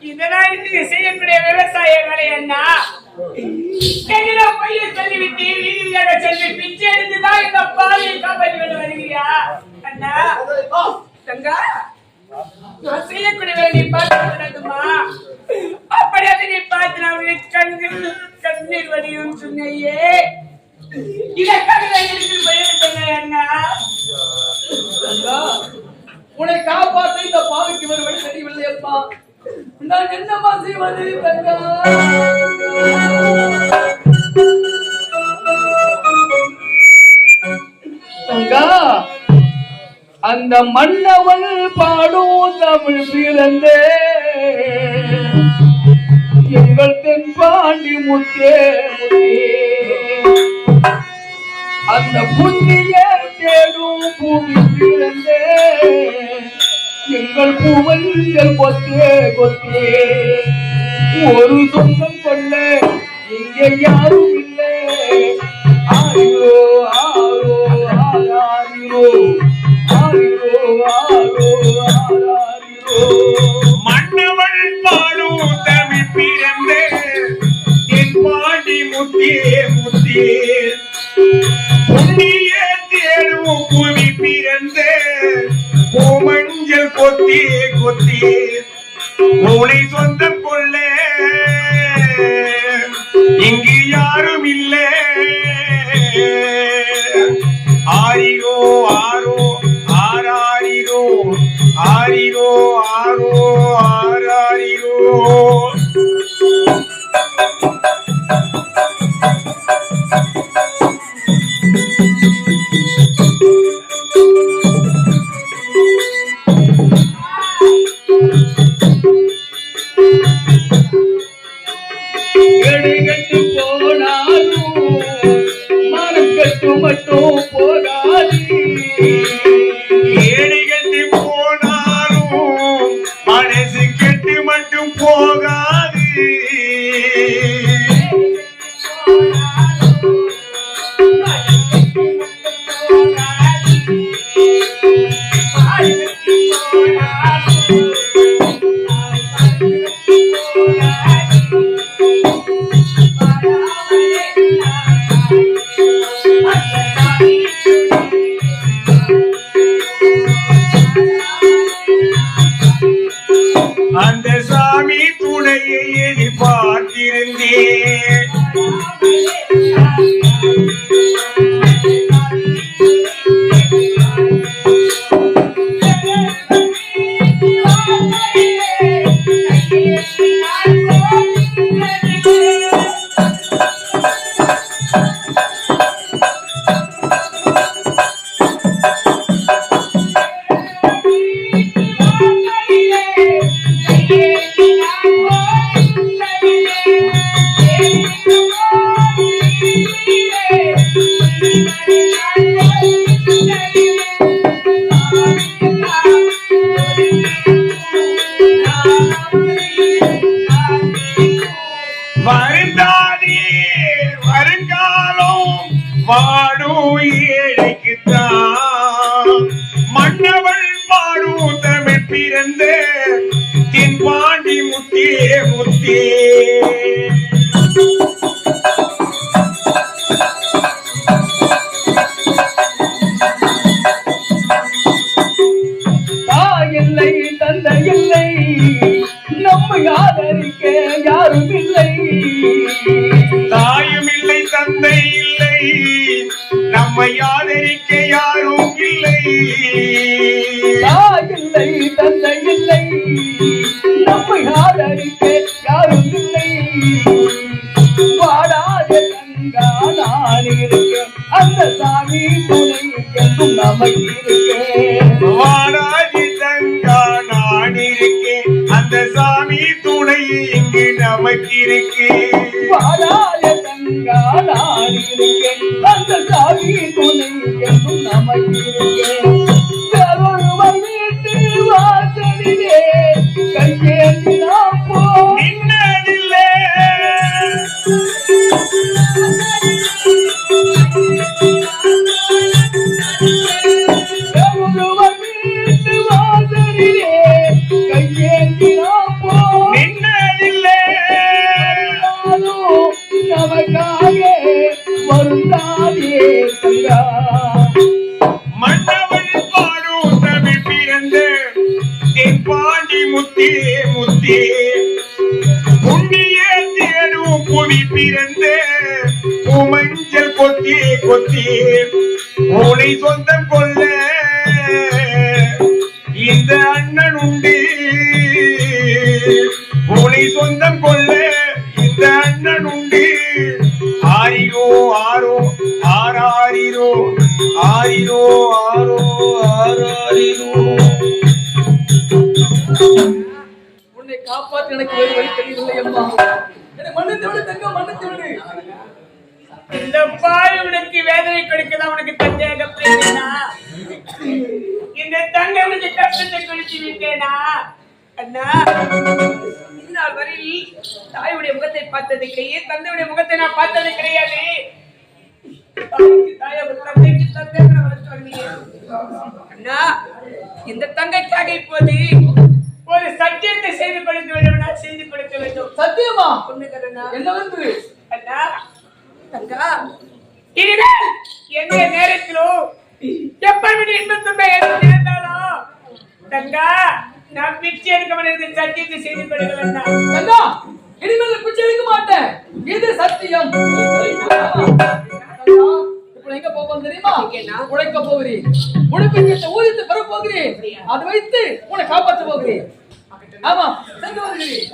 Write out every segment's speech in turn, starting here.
இதனால் செய்யக்கூடிய விவசாய வேலை அண்ணா பைய சொல்லிவிட்டு வீதியாக செல்வி பிச்சை எடுத்துதான் இந்த பாதையை காப்பாற்றி கொண்டு வருகிறியா அண்ணா தங்கா நான் செய்யக்கூடிய வேலை நீ பார்த்துமா அப்படி அதை நீ பார்த்து அவருடைய கண்ணீர் வடியும் சொன்னையே இதற்காக அண்ணா உன்னை காப்பாற்ற இந்த பாவைக்கு ஒரு வழி தெரியவில்லையப்பா. நான் என்னமா செய்வது தங்கா? அந்த மன்னவள் பாடும் தமிழ் பிறந்தே எங்கள் தென்பாண்டி முத்தே அந்த புண்ணிய தேடும் பூமி பிறந்தே எங்கள் பூவல்கள் கொத்தே கொத்தே ஒரு சொந்தம் கொள்ள இங்கே யாரும் இல்லை. ஆரோ ஆரோ ஆராரிரோ ஆரிரோ ஆரோ ஆராரிரோ மன்னவள் பாடும் தமிழ் பிறந்தே என் பாண்டி முத்தியே முத்தியே புண்ணிய தேடும் பூமி பிறந்தே பூமஞ்சள் கொத்தி கொத்தி உனை சொந்தம் கொள்ள இங்கு யாரும் இல்லை. ஆரிரோ ஆரோ ஆராரிரோ ஆரிரோ ஆரோ ஆராரிரோ கட்டு போனாலும் மனம் கட்டு மட்டும் போகாது. ஏழை கட்டு போனாலும் மனசு கெட்டு மட்டும் போகாது. அந்த சாமி துணையை எதிர்பார்த்திருந்தேன். வருந்தாதே வருங்காலம் வாடும் ஏழைக்குத்தான் மன்னவள் பாடும் தமிழ் பிறந்த தென்பாண்டி முத்தியே முத்தியே இல்லை தந்தை இல்லை நம்மை ஆதரிக்க யாரும் இல்லை. தாயும் இல்லை தந்தை இல்லை நம்மை ஆதரிக்க யாரும் இல்லை. தாயில்லை தந்தை இல்லை நம்மை ஆதரிக்க யாரும் இல்லை. வாடாத தங்கா நான் இருக்கேன் அந்த சாமி துணை என்றும் நமக்கு இருக்கேன். வாடாதி தங்கா நான் இருக்கேன் அந்த சாமி துணை இங்கு நமக்கு இருக்கேன். வாடாத தங்கா நான் இருக்கேன் அந்த சாமி துணை என்றும் நமக்கு இருக்கேன். வீட்டு வாசலிலே கையேந்தினா பிறந்த என் பாண்டி முத்தே முத்தே புண்ணிய தேடும் புவி பிறந்த மஞ்சள் கொத்தி கொத்தி உனை சொந்தம் கொள்ள இந்த அண்ணன் உண்டு உனை சொந்தம் கொள்ள இந்த அண்ணன் உண்டு ஆரிரோ ஆரோ ஆராரிரோ ஆரிரோ ஆரோ ஆராரிரோ. உன்னை காப்பாற்ற எனக்கு ஒரு வழி தெரியவில்லை அம்மா. என்னை மன்னித்து விடு தங்கம், மன்னித்து விடு. இந்த பாய் உனக்கு வேதனை கொடுக்கதான் உனக்கு தந்தையாக பேசினா இந்த தங்கை உனக்கு கஷ்டத்தை கொடுத்து விட்டேனா அண்ணா. இந்நாள் வரையில் தாயுடைய முகத்தை பார்த்தது கிடையாது, தந்தையுடைய முகத்தை நான் பார்த்தது கிடையாது. தந்தைக்கு தந்தையாக வளர்த்து அண்ணா. இந்த தங்கைக்காக இப்போது ஒரு சத்தியத்தை செய்து கொடுக்க வேண்டும், நான் செய்து கொடுக்க வேண்டும். சத்தியமா? உண்மைக்கிறேன்னா என்னவென்று? அண்ணா தங்கா, இனிமேல் எந்த நேரத்திலும் எப்படி இன்பத்துண்டை நேர்ந்தாலும் தங்கா நான் பிச்சை எடுக்க மாட்டேன், சத்தியத்தை செய்து கொடுக்க வேண்டாம். தங்கா, இனிமேல் பிச்சை எடுக்க மாட்டேன், இது சத்தியம். இப்ப எங்க போவோம் தெரியுமா? உழைக்க போகிறேன், உழைப்பின் ஊதித்து பெற போகிறேன், அதை வைத்து உன்னை காப்பாற்ற போகிறேன். ஆமா, சென்று வருகிறேன்.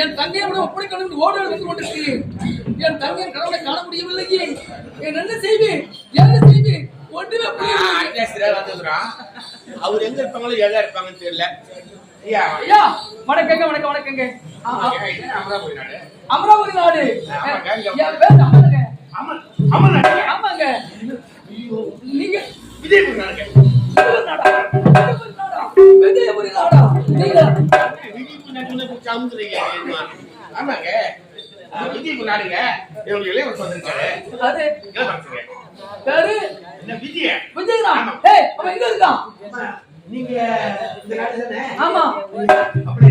என் தங்கையை ஒப்படைக்கணும் ஓட வந்து கொண்டிருக்கிறேன். என் தங்கையின் கடவுளை காண முடியவில்லையே, என்ன செய்வேன், என்ன செய்வேன், ஒன்றுமே அவர் எங்க இருப்பாங்களோ எங்க இருப்பாங்கன்னு தெரியல. வணக்கங்க, வணக்கம், வணக்கங்க. அமராவதி நாடு. என் பேர் அமருங்க. ஆமாங்க. நீங்க விஜயபுரி நாடு. விஜயபுரி நாடா? நீங்க விஜயபுரி நாடு ஆமாங்க. விஜயபுரி நாடுங்க. இவங்க இளையவர் வந்திருக்காரு. அது இளவரசங்க. பேரு என்ன விஜய? விஜயனா? ஏய், அவன் எங்க இருக்கான்? நீங்க இந்த நாடு தானே? ஆமா. அப்படி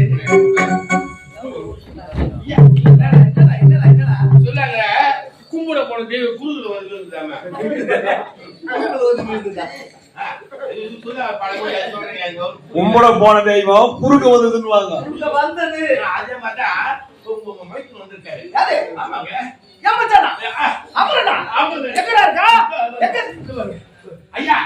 சொல்லாங்க. கும்புட போன தெய்வ குருதுல வந்துருந்தாம கும்பட போன தெய்வம் குறுக்க வந்ததுன்னு வந்தது. அதே மாதிரிதான் உங்க மைக்கு வந்திருக்காரு. ஆமாங்க. ஐயா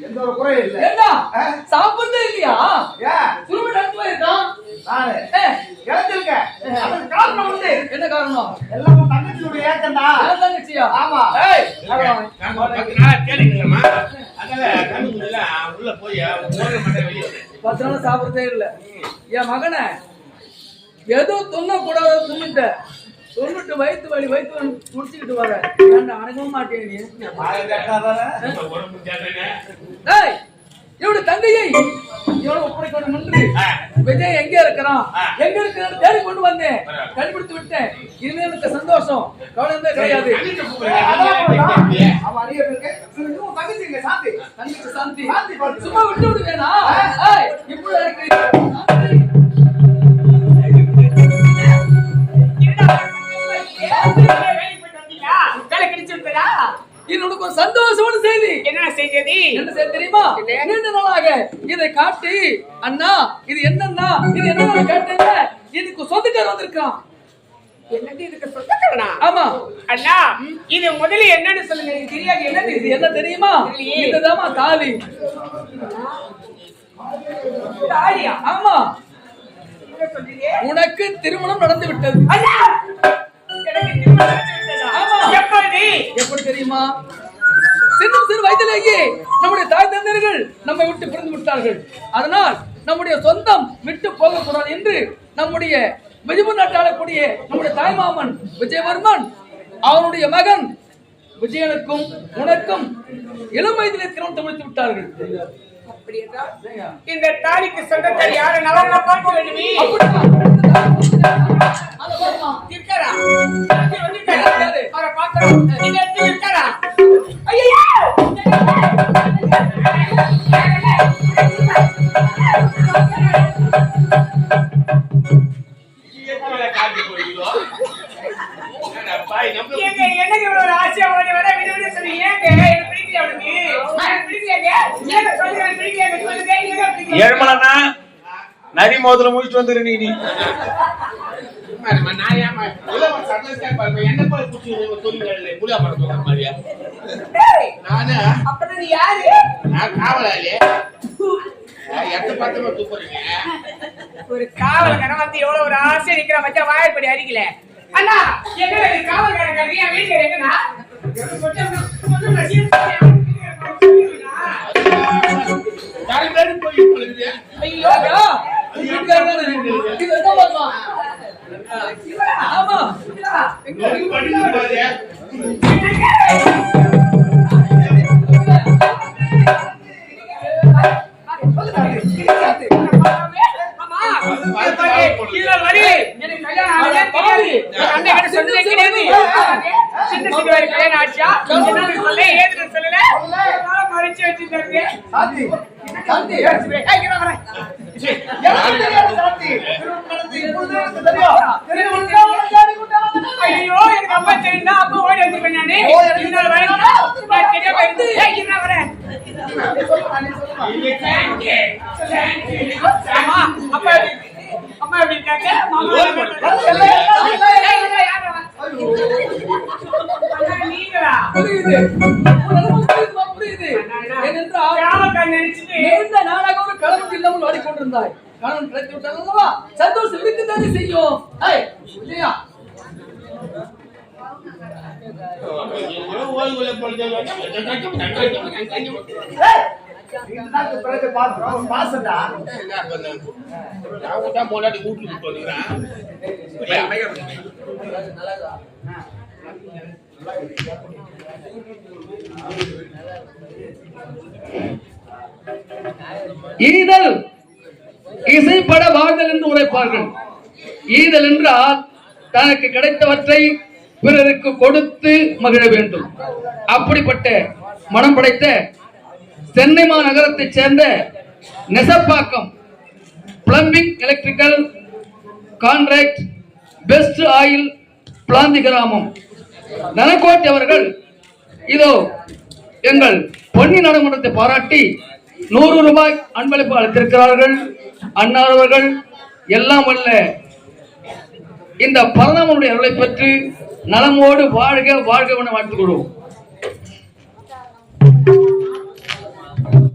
எந்த ஒரு குறை இல்ல. என்ன சாப்பிடுறதே இல்லையா? சுரும நடந்து போயிருக்கான். காரணம் வந்து என்ன காரணம்? எல்லாம் தங்கச்சியுடைய ஏக்கம்டா. தங்கச்சியா? ஆமா. கேளுங்கம்மா. அதனால கண்ணுக்குள்ள உள்ள போய் வெளியே 10 நாள் சாப்பிடுறதே இல்ல. என் மகனை ஏதோ துண்ணக்கூடாத துண்ணிட்ட தொண்ணுட்டு வயிற்று வலி வயிற்று முடிச்சுக்கிட்டு வர அணுகவும் மாட்டேன். இவனு தங்கையை இவனை ஒப்படைக்கணும் என்று விஜய் எங்க இருக்கிறான், எங்க இருக்கிறான்னு தேடி கொண்டு வந்தேன், கண்டுபிடித்து விட்டேன். இனிமே எனக்கு சந்தோஷம், கவலை கிடையாது. சும்மா விட்டு விடுவேனா? இப்படி என்னோட சந்தோஷமான செய்தி. என்ன செய்தி? என்ன செய்தி தெரியுமா? நீண்ட நாளாக இதை காட்டி அண்ணா இது என்னன்னா இது என்ன கேட்டேங்க, இதுக்கு சொந்தக்காரர் வந்திருக்கான். என்னது இதுக்கு சொந்தக்காரனா? ஆமா அண்ணா, இது முதல்ல என்னன்னு சொல்லுங்க, எனக்கு தெரியாது. என்னது இது? என்ன தெரியுமா? இதுதாமா தாலி. தாலியா? ஆமா. உனக்கு திருமணம் நடந்து விட்டது. எப்படி தெரியுமா? சிறு வயதிலேயே நம்முடைய தாய் தந்தையர்கள் நம்மை விட்டு பிரிந்து விட்டார்கள். அதனால் நம்முடைய சொந்தம் விட்டு போகக்கூடாது என்று நம்முடைய விஜயபுரி நாட்டு ஆளக்கூடிய நம்முடைய தாய்மாமன் விஜயவர்மன் அவனுடைய மகன் விஜயனுக்கும் உனக்கும் இளம் வயதிலே திருமணம் முடித்து விட்டார்கள். அப்படி என்றால் இந்த தாலிக்கு சொந்தக்காரி யாரு நல்லா பார்க்க வேண்டுமே. இருக்காரா? அவரை பார்க்கிறோம். இந்த இடத்துல இருக்காரா? ஐயோ! என்னங்க இவ்வளவு ஆசையா ஓடி வர விட சொன்னீங்க. எனக்கு பிடிக்கல அவனுக்கு. எனக்கு பிடிக்கலையாங்க. ஏங்க சொல்லுங்க பிடிக்கலையாங்க சொல்லுங்க. ஏங்க பிடிக்கல? ஏழ்மலண்ணா நரி மோதல முடிச்சுட்டு வந்துரு நீ அப்பதான் நீ யாரு? ஒரு காவல்காரன் வந்து எவ்வளவு ஒரு ஆசை இருக்கிற மச்சா வாய்ப்படி அறிக்கல. அண்ணா எங்க காவல்காரன் வீட்டுல எங்கண்ணா? ஐயோ ஆமா ஐயோ எனக்கு அப்பா தெரியுதா? அப்பா ஓடி வந்து பண்ணானே வரேன். அப்பா அம்மா எப்படி இருக்காங்க? நீங்களா? புரியுது. நானாக ஒரு கணவன் இல்லாமல் வாடிக்கொண்டிருந்தாய். கணவன் கிடைத்து விட்டால் அல்லவா சந்தோஷம் இருக்குதானே செய்யும். இல்லையா? ஈதல் இசைப்பட வாழ்தல் என்று உரைப்பார்கள். ஈதல் என்றால் தனக்கு கிடைத்தவற்றை பிறருக்கு கொடுத்து மகிழ வேண்டும். அப்படிப்பட்ட மனம் படைத்த சென்னை மாநகரத்தைச் சேர்ந்த Nesapakkam plumbing electrical contract best oil பிளாந்தி கிராமம் நலக்கோட்டை அவர்கள் இதோ எங்கள் பொன்னி நடைமுறை பாராட்டி 100 ரூபாய் அன்பளிப்பு அளித்திருக்கிறார்கள். அன்னார் அவர்கள் எல்லாம் வல்ல இந்த பரந்தாமனுடைய அருளை பெற்று நலமோடு வாழ்க வாழ்க என வாழ்த்துக் கொள்வோம்.